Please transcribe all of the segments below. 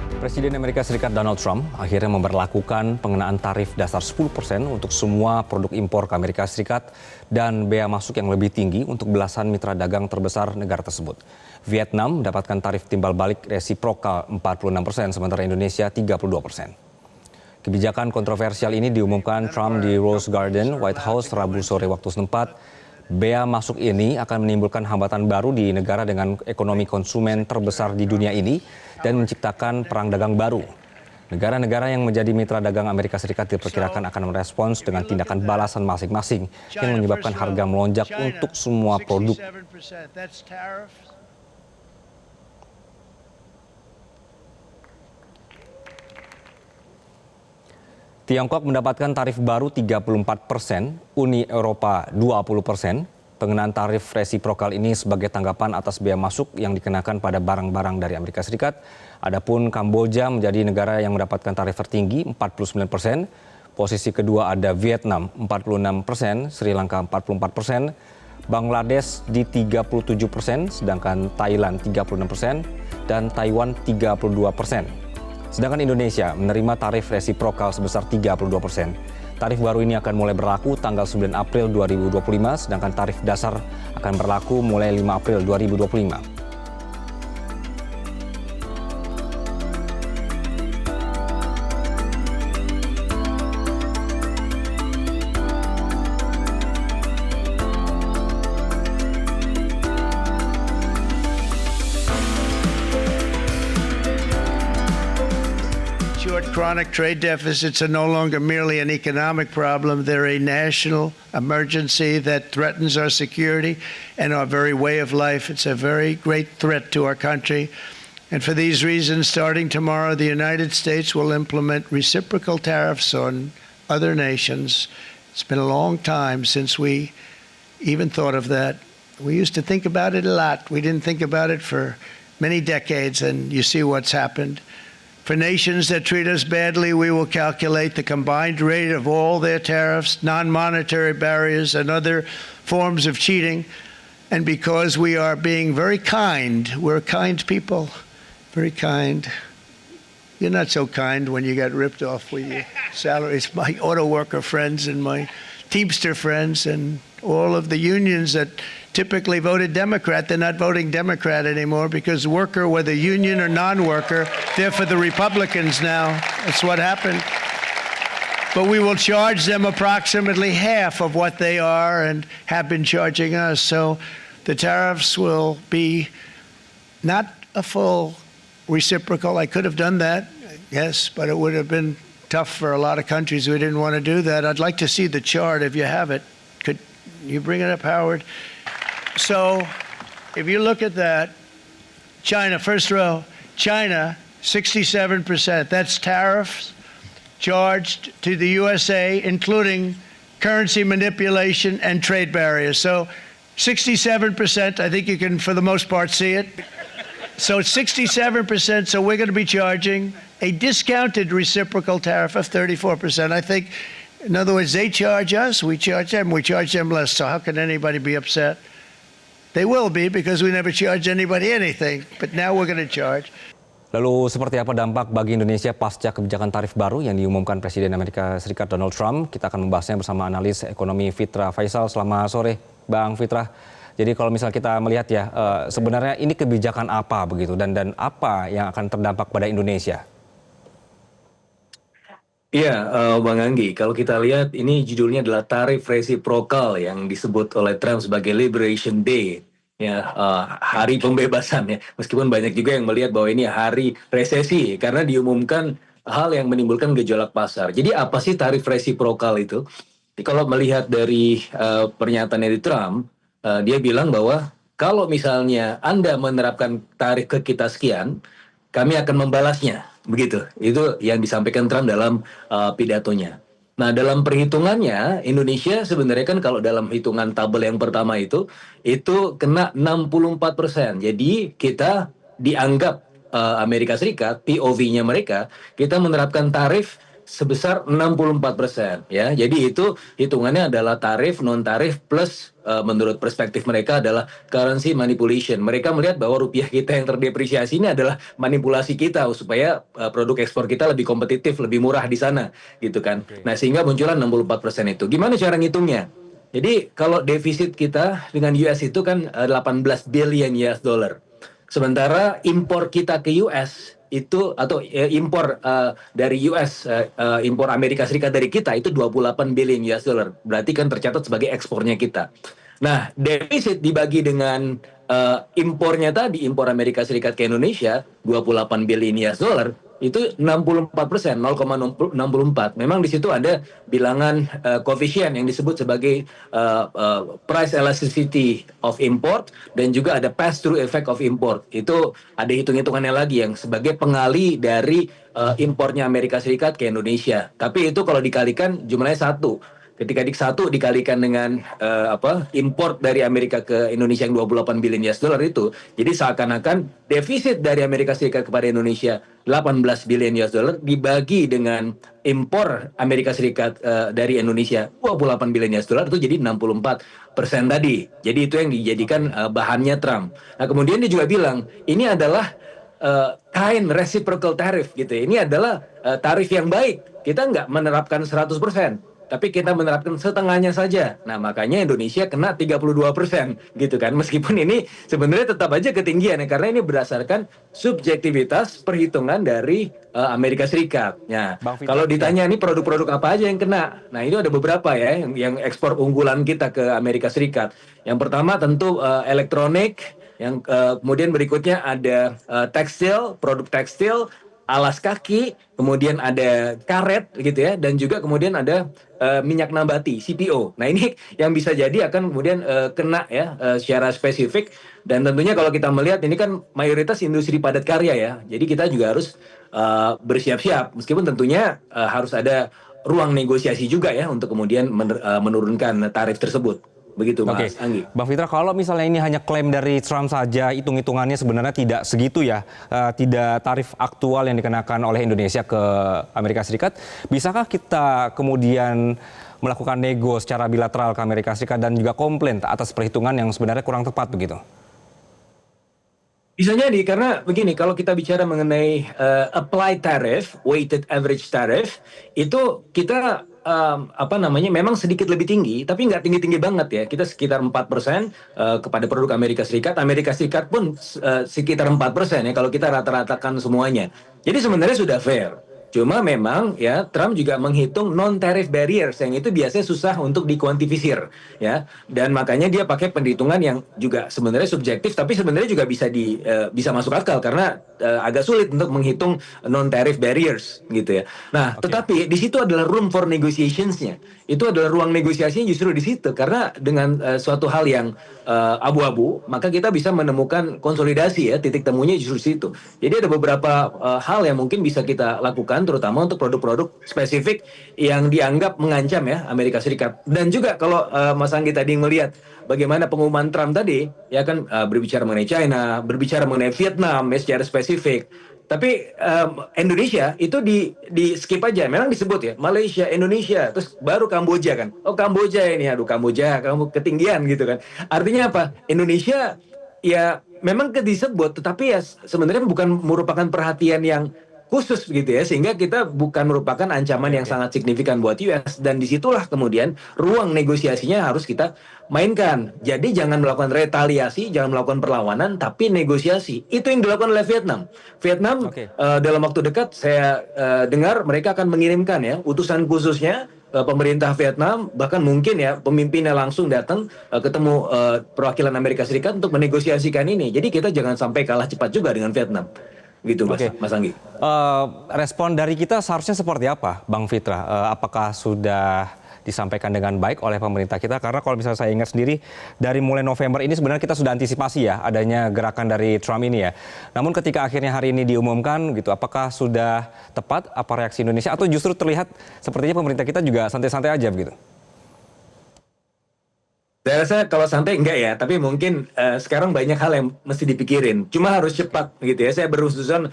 Presiden Amerika Serikat Donald Trump akhirnya memberlakukan pengenaan tarif dasar 10% untuk semua produk impor ke Amerika Serikat dan bea masuk yang lebih tinggi untuk belasan mitra dagang terbesar negara tersebut. Vietnam mendapatkan tarif timbal balik resiprokal 46%, sementara Indonesia 32%. Kebijakan kontroversial ini diumumkan Trump di Rose Garden, White House, Rabu sore waktu setempat. Bea masuk ini akan menimbulkan hambatan baru di negara dengan ekonomi konsumen terbesar di dunia ini dan menciptakan perang dagang baru. Negara-negara yang menjadi mitra dagang Amerika Serikat diperkirakan akan merespons dengan tindakan balasan masing-masing yang menyebabkan harga melonjak untuk semua produk. Tiongkok mendapatkan tarif baru 34%, Uni Eropa 20%. Pengenaan tarif resiprokal ini sebagai tanggapan atas bea masuk yang dikenakan pada barang-barang dari Amerika Serikat. Adapun Kamboja menjadi negara yang mendapatkan tarif tertinggi 49%. Posisi kedua ada Vietnam 46%, Sri Lanka 44%, Bangladesh di 37%, sedangkan Thailand 36% dan Taiwan 32%. Sedangkan Indonesia menerima tarif resiprokal sebesar 32%. Tarif baru ini akan mulai berlaku tanggal 9 April 2025, sedangkan tarif dasar akan berlaku mulai 5 April 2025. Chronic trade deficits are no longer merely an economic problem. They're a national emergency that threatens our security and our very way of life. It's a very great threat to our country. And for these reasons, starting tomorrow, the United States will implement reciprocal tariffs on other nations. It's been a long time since we even thought of that. We used to think about it a lot. We didn't think about it for many decades, and you see what's happened. For nations that treat us badly, we will calculate the combined rate of all their tariffs, non-monetary barriers, and other forms of cheating. And because we are being very kind, we're kind people, very kind. You're not so kind when you got ripped off with your salaries. My auto worker friends and my Teamster friends and all of the unions that typically voted Democrat, they're not voting Democrat anymore because worker, whether union or non-worker, they're for the Republicans now. That's what happened. But we will charge them approximately half of what they are and have been charging us. So the tariffs will be not a full reciprocal. I could have done that, yes, but it would have been tough for a lot of countries who didn't want to do that. I'd like to see the chart if you have it. Could you bring it up, Howard? So if you look at that, China, first row, China, 67%. That's tariffs charged to the USA, including currency manipulation and trade barriers. So 67%, I think you can, for the most part, see it. So it's 67%, so we're going to be charging a discounted reciprocal tariff of 34%. I think, in other words, they charge us, we charge them less. So how can anybody be upset? They will be because we never charge anybody anything, but now we're going to charge. Lalu seperti apa dampak bagi Indonesia pasca kebijakan tarif baru yang diumumkan Presiden Amerika Serikat Donald Trump? Kita akan membahasnya bersama analis ekonomi Fitra Faisal. Selamat sore, Bang Fitra. Jadi kalau misalnya kita melihat ya, sebenarnya ini kebijakan apa begitu dan apa yang akan terdampak pada Indonesia? Iya, Bang Anggi, kalau kita lihat ini judulnya adalah tarif resiprokal yang disebut oleh Trump sebagai Liberation Day, ya, hari pembebasan ya. Meskipun banyak juga yang melihat bahwa ini hari resesi karena diumumkan hal yang menimbulkan gejolak pasar. Jadi apa sih tarif resiprokal itu? Jadi kalau melihat dari pernyataan dari Trump, dia bilang bahwa kalau misalnya Anda menerapkan tarif ke kita sekian, kami akan membalasnya. Begitu, itu yang disampaikan Trump dalam pidatonya. Nah, dalam perhitungannya, Indonesia sebenarnya kan kalau dalam hitungan tabel yang pertama itu kena 64%. Jadi kita dianggap Amerika Serikat, POV-nya mereka, kita menerapkan tarif sebesar 64% ya. Jadi itu hitungannya adalah tarif, non tarif plus menurut perspektif mereka adalah currency manipulation. Mereka melihat bahwa rupiah kita yang terdepresiasi ini adalah manipulasi kita supaya produk ekspor kita lebih kompetitif, lebih murah di sana gitu kan. Nah, sehingga muncullah 64% itu. Gimana cara ngitungnya? Jadi kalau defisit kita dengan US itu kan 18 billion US dollar. Sementara impor kita ke US itu atau impor dari US impor Amerika Serikat dari kita itu 28 billion US dollar. Berarti kan tercatat sebagai ekspornya kita. Nah, defisit dibagi dengan impornya tadi, impor Amerika Serikat ke Indonesia 28 billion US dollar itu 64%, 0,64. Memang di situ ada bilangan koefisien yang disebut sebagai price elasticity of import dan juga ada pass through effect of import. Itu ada hitung-hitungannya lagi yang sebagai pengali dari impornya Amerika Serikat ke Indonesia. Tapi itu kalau dikalikan jumlahnya satu. Ketika satu dikalikan dengan import dari Amerika ke Indonesia yang 28 billion US dollar itu, jadi seakan-akan defisit dari Amerika Serikat kepada Indonesia 18 billion US dollar dibagi dengan impor Amerika Serikat dari Indonesia 28 billion US dollar itu jadi 64% tadi. Jadi itu yang dijadikan bahannya Trump. Nah, kemudian dia juga bilang ini adalah kind reciprocal tariff gitu. Ini adalah tarif yang baik. Kita nggak menerapkan 100%. Tapi kita menerapkan setengahnya saja. Nah, makanya Indonesia kena 32% gitu kan. Meskipun ini sebenarnya tetap aja ketinggian ya, karena ini berdasarkan subjektivitas perhitungan dari Amerika Serikat. Nah, kalau ditanya ini produk-produk apa aja yang kena. Nah, ini ada beberapa ya yang ekspor unggulan kita ke Amerika Serikat. Yang pertama tentu elektronik, yang kemudian berikutnya ada tekstil, produk tekstil, alas kaki, kemudian ada karet gitu ya, dan juga kemudian ada minyak nabati (CPO). Nah, ini yang bisa jadi akan kemudian kena ya secara spesifik, dan tentunya kalau kita melihat ini kan mayoritas industri padat karya ya, jadi kita juga harus bersiap-siap meskipun tentunya harus ada ruang negosiasi juga ya untuk kemudian menurunkan tarif tersebut. Begitu Mas Anggi. Bang Fitra, kalau misalnya ini hanya klaim dari Trump saja, hitung-hitungannya sebenarnya tidak segitu ya, tidak tarif aktual yang dikenakan oleh Indonesia ke Amerika Serikat, bisakah kita kemudian melakukan nego secara bilateral ke Amerika Serikat dan juga komplain atas perhitungan yang sebenarnya kurang tepat begitu? Bisa jadi, karena begini, kalau kita bicara mengenai applied tariff, weighted average tariff, itu kita memang sedikit lebih tinggi, tapi nggak tinggi-tinggi banget ya. Kita sekitar 4% kepada produk Amerika Serikat. Amerika Serikat pun sekitar 4% ya kalau kita rata-ratakan semuanya. Jadi sebenarnya sudah fair. Cuma memang ya Trump juga menghitung non-tariff barriers yang itu biasanya susah untuk dikuantifisir ya, dan makanya dia pakai perhitungan yang juga sebenarnya subjektif tapi sebenarnya juga bisa masuk akal karena agak sulit untuk menghitung non-tariff barriers gitu ya. Nah, tetapi di situ adalah room for negotiationsnya. Itu adalah ruang negosiasinya justru di situ karena dengan suatu hal yang abu-abu maka kita bisa menemukan konsolidasi ya, titik temunya justru di situ. Jadi ada beberapa hal yang mungkin bisa kita lakukan terutama untuk produk-produk spesifik yang dianggap mengancam ya Amerika Serikat. Dan juga kalau Mas Anggi tadi melihat bagaimana pengumuman Trump tadi ya kan berbicara mengenai China, berbicara mengenai Vietnam ya secara spesifik. Tapi Indonesia itu di skip aja, memang disebut ya Malaysia, Indonesia, terus baru Kamboja kan. Oh Kamboja ini, aduh Kamboja, kamu ketinggian gitu kan. Artinya apa? Indonesia ya memang disebut, tetapi ya sebenarnya bukan merupakan perhatian yang khusus begitu ya, sehingga kita bukan merupakan ancaman yang sangat signifikan buat US, dan disitulah kemudian ruang negosiasinya harus kita mainkan. Jadi jangan melakukan retaliasi, jangan melakukan perlawanan, tapi negosiasi. Itu yang dilakukan oleh Vietnam. Vietnam dalam waktu dekat saya dengar mereka akan mengirimkan ya utusan khususnya pemerintah Vietnam, bahkan mungkin ya pemimpinnya langsung datang ketemu perwakilan Amerika Serikat untuk menegosiasikan ini. Jadi kita jangan sampai kalah cepat juga dengan Vietnam. Gitu Mas Anggi. Respon dari kita seharusnya seperti apa, Bang Fitra? Apakah sudah disampaikan dengan baik oleh pemerintah kita? Karena kalau misalnya saya ingat sendiri, dari mulai November ini sebenarnya kita sudah antisipasi ya adanya gerakan dari Trump ini ya. Namun ketika akhirnya hari ini diumumkan gitu, apakah sudah tepat apa reaksi Indonesia atau justru terlihat sepertinya pemerintah kita juga santai-santai aja begitu? Saya rasa kalau santai enggak ya, tapi mungkin sekarang banyak hal yang mesti dipikirin. Cuma harus cepat gitu ya. Saya berususan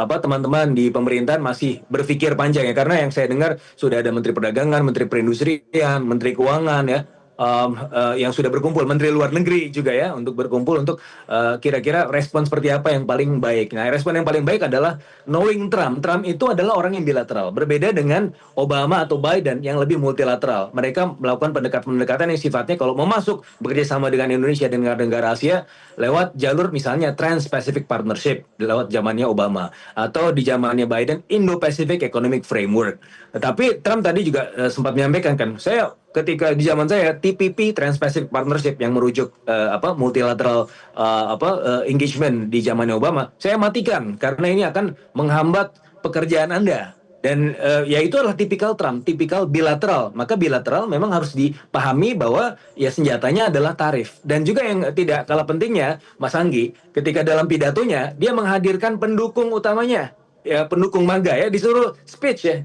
teman-teman di pemerintahan masih berpikir panjang ya, karena yang saya dengar sudah ada Menteri Perdagangan, Menteri Perindustrian, Menteri Keuangan ya, yang sudah berkumpul, Menteri Luar Negeri juga ya, untuk berkumpul untuk kira-kira respon seperti apa yang paling baik. Nah, respon yang paling baik adalah knowing Trump. Trump itu adalah orang yang bilateral, berbeda dengan Obama atau Biden yang lebih multilateral. Mereka melakukan pendekatan-pendekatan yang sifatnya kalau mau masuk bekerja sama dengan Indonesia dan negara-negara Asia lewat jalur misalnya Trans-Pacific Partnership lewat zamannya Obama, atau di zamannya Biden Indo-Pacific Economic Framework. Tetapi Trump tadi juga sempat menyampaikan kan, saya ketika di zaman saya TPP Trans-Pacific Partnership yang merujuk multilateral engagement di zamannya Obama, saya matikan karena ini akan menghambat pekerjaan Anda. Dan ya itu adalah tipikal Trump, tipikal bilateral. Maka bilateral memang harus dipahami bahwa ya senjatanya adalah tarif. Dan juga yang tidak kalah pentingnya, Mas Anggi, ketika dalam pidatonya dia menghadirkan pendukung utamanya, ya pendukung MAGA ya, disuruh speech ya.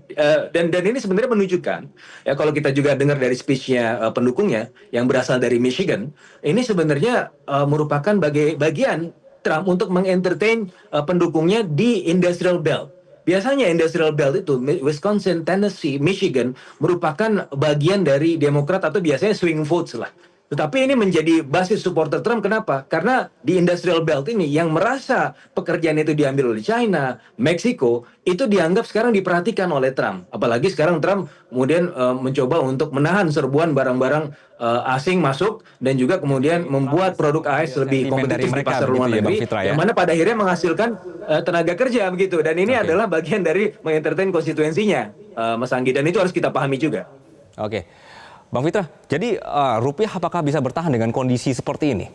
Dan ini sebenarnya menunjukkan ya, kalau kita juga dengar dari speechnya pendukungnya yang berasal dari Michigan, ini sebenarnya merupakan bagian Trump untuk mengentertain pendukungnya di Industrial Belt. Biasanya Industrial Belt itu Wisconsin, Tennessee, Michigan merupakan bagian dari Demokrat atau biasanya swing votes lah. Tetapi ini menjadi basis supporter Trump. Kenapa? Karena di Industrial Belt ini yang merasa pekerjaan itu diambil oleh China, Meksiko, itu dianggap sekarang diperhatikan oleh Trump. Apalagi sekarang Trump kemudian mencoba untuk menahan serbuan barang-barang asing masuk, dan juga kemudian membuat produk AS lebih kompetitif di pasar luar negeri, yang mana pada akhirnya menghasilkan tenaga kerja begitu. Dan ini adalah bagian dari mengentertain konstituensinya, Mas Anggi, dan itu harus kita pahami juga. Oke, Bang Fitra, jadi rupiah apakah bisa bertahan dengan kondisi seperti ini?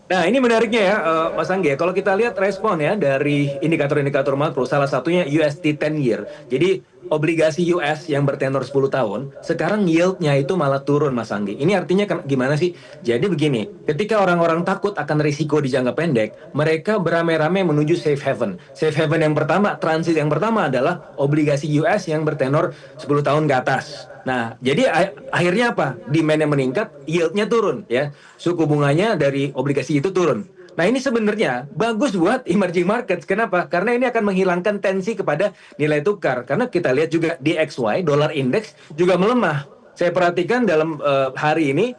Nah, ini menariknya ya, Mas Anggi. Kalau kita lihat respon ya dari indikator-indikator makro, salah satunya USD 10 year. Jadi obligasi US yang bertenor 10 tahun, sekarang yield-nya itu malah turun, Mas Anggi. Ini artinya gimana sih? Jadi begini, ketika orang-orang takut akan risiko di jangka pendek, mereka beramai-ramai menuju safe haven. Safe haven yang pertama, transit yang pertama adalah obligasi US yang bertenor 10 tahun ke atas. Nah, jadi akhirnya apa? Demand-nya meningkat, yield-nya turun ya. Suku bunganya dari obligasi itu turun. Nah, ini sebenarnya bagus buat emerging markets. Kenapa? Karena ini akan menghilangkan tensi kepada nilai tukar. Karena kita lihat juga DXY, dollar index juga melemah. Saya perhatikan dalam hari ini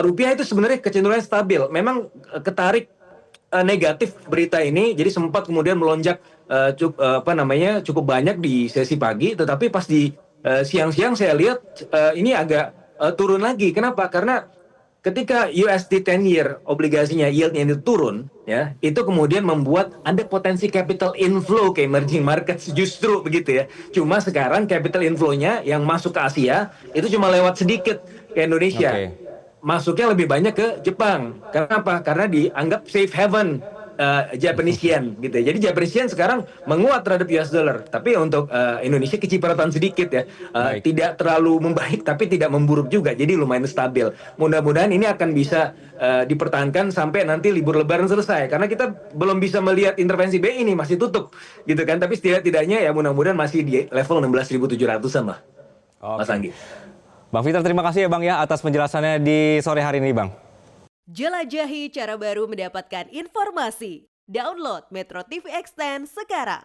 rupiah itu sebenarnya kecenderungan stabil. Memang ketarik negatif berita ini, jadi sempat kemudian melonjak cukup banyak di sesi pagi, tetapi pas di siang-siang saya lihat ini agak turun lagi. Kenapa? Karena ketika USD 10 year obligasinya yieldnya itu turun, ya, itu kemudian membuat ada potensi capital inflow ke emerging markets, justru begitu ya. Cuma sekarang capital inflow-nya yang masuk ke Asia itu cuma lewat sedikit ke Indonesia. Masuknya lebih banyak ke Jepang. Kenapa? Karena dianggap safe haven Japanese yen gitu ya. Jadi Japanese yen sekarang menguat terhadap US dollar. Tapi untuk Indonesia kecipratan sedikit ya. Tidak terlalu membaik tapi tidak memburuk juga. Jadi lumayan stabil. Mudah-mudahan ini akan bisa dipertahankan sampai nanti libur lebaran selesai. Karena kita belum bisa melihat intervensi BI ini, masih tutup gitu kan. Tapi setidaknya ya mudah-mudahan masih di level 16.700 sama. Mas Anggi. Bang Fitra, terima kasih ya Bang ya atas penjelasannya di sore hari ini Bang. Jelajahi cara baru mendapatkan informasi. Download Metro TV Extend sekarang.